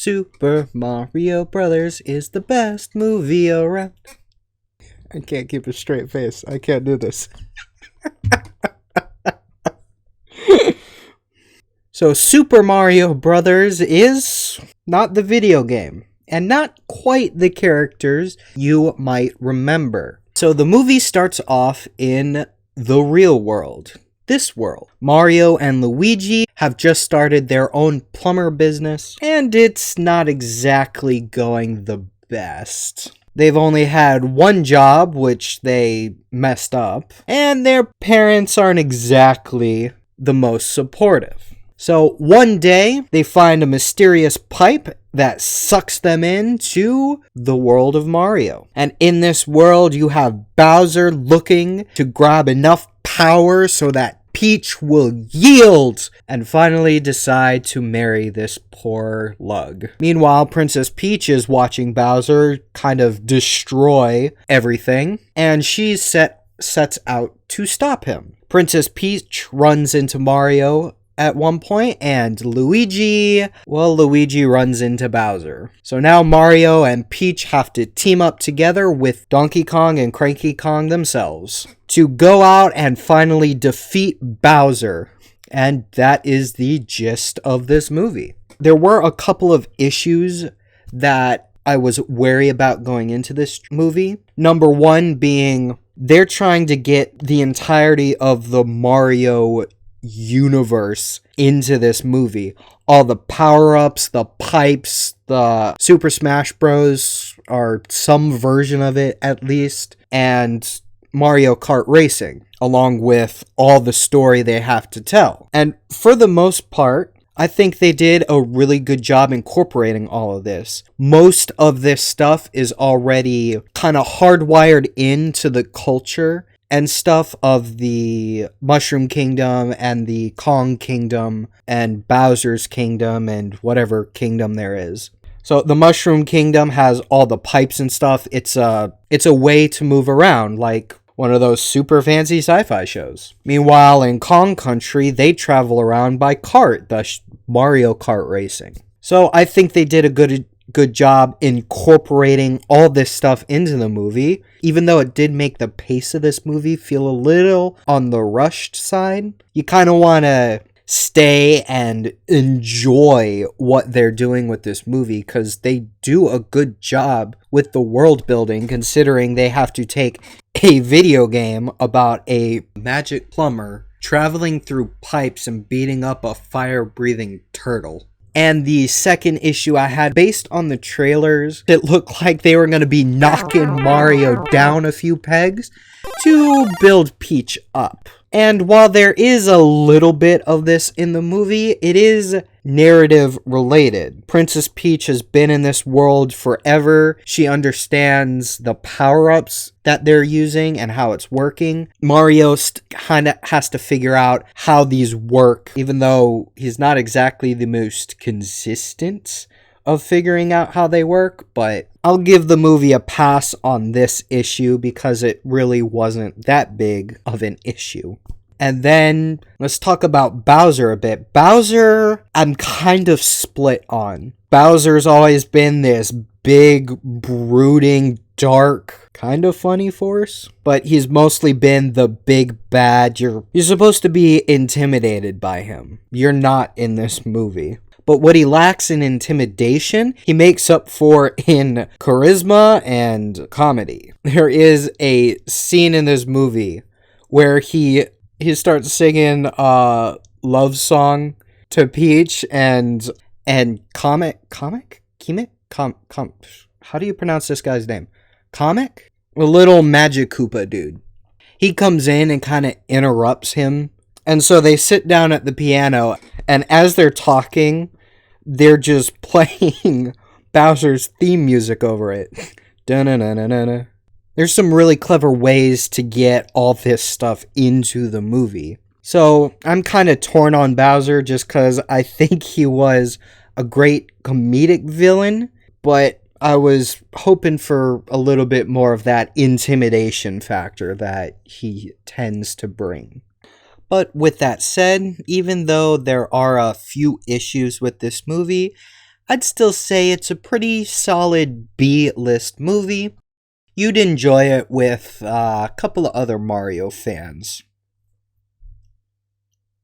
Super Mario Brothers is the best movie around. I can't keep a straight face. I can't do this. So Super Mario Brothers is not the video game, and not quite the characters you might remember. So the movie starts off in the real world. This world. Mario and Luigi have just started their own plumber business, and it's not exactly going the best. They've only had one job, which they messed up, and their parents aren't exactly the most supportive. So one day, they find a mysterious pipe that sucks them into the world of Mario. And in this world, you have Bowser looking to grab enough power so that Peach will yield and finally decide to marry this poor lug. Meanwhile, Princess Peach is watching Bowser kind of destroy everything, and she sets out to stop him. Princess Peach runs into Mario at one point, and Luigi runs into Bowser. So now Mario and Peach have to team up together with Donkey Kong and Cranky Kong themselves to go out and finally defeat Bowser. And that is the gist of this movie. There were a couple of issues that I was wary about going into this movie. Number one being they're trying to get the entirety of the Mario universe into this movie. All the power-ups, the pipes, the Super Smash Bros. Are some version of it at least, and Mario Kart Racing, along with all the story they have to tell. And for the most part, I think they did a really good job incorporating all of this. Most of this stuff is already kind of hardwired into the culture and stuff of the Mushroom Kingdom and the Kong Kingdom and Bowser's Kingdom and whatever kingdom there is. So the Mushroom Kingdom has all the pipes and stuff. It's a way to move around, like one of those super fancy sci-fi shows. Meanwhile, in Kong Country, they travel around by cart, the Mario Kart Racing. So I think they did a good job incorporating all this stuff into the movie, even though it did make the pace of this movie feel a little on the rushed side. You kind of want to stay and enjoy what they're doing with this movie, because they do a good job with the world building, considering they have to take a video game about a magic plumber traveling through pipes and beating up a fire-breathing turtle. And the second issue I had, based on the trailers, it looked like they were going to be knocking Mario down a few pegs to build Peach up. And while there is a little bit of this in the movie, it is narrative related. Princess Peach has been in this world forever. She understands the power-ups that they're using and how it's working. Mario kind of has to figure out how these work, even though he's not exactly the most consistent of figuring out how they work, but I'll give the movie a pass on this issue because it really wasn't that big of an issue. And then let's talk about Bowser a bit. Bowser, I'm kind of split on. Bowser's always been this big, brooding, dark, kind of funny force, but he's mostly been the big bad. You're supposed to be intimidated by him. You're not in this movie. But what he lacks in intimidation, he makes up for in charisma and comedy. There is a scene in this movie where he starts singing a love song to Peach and Comic? How do you pronounce this guy's name? Comic? A little Magic Koopa dude. He comes in and kind of interrupts him. And so they sit down at the piano, and as they're talking, they're just playing Bowser's theme music over it. Da-na-na-na-na-na. There's some really clever ways to get all this stuff into the movie. So I'm kind of torn on Bowser just because I think he was a great comedic villain, but I was hoping for a little bit more of that intimidation factor that he tends to bring. But with that said, even though there are a few issues with this movie, I'd still say it's a pretty solid B-list movie. You'd enjoy it with a couple of other Mario fans.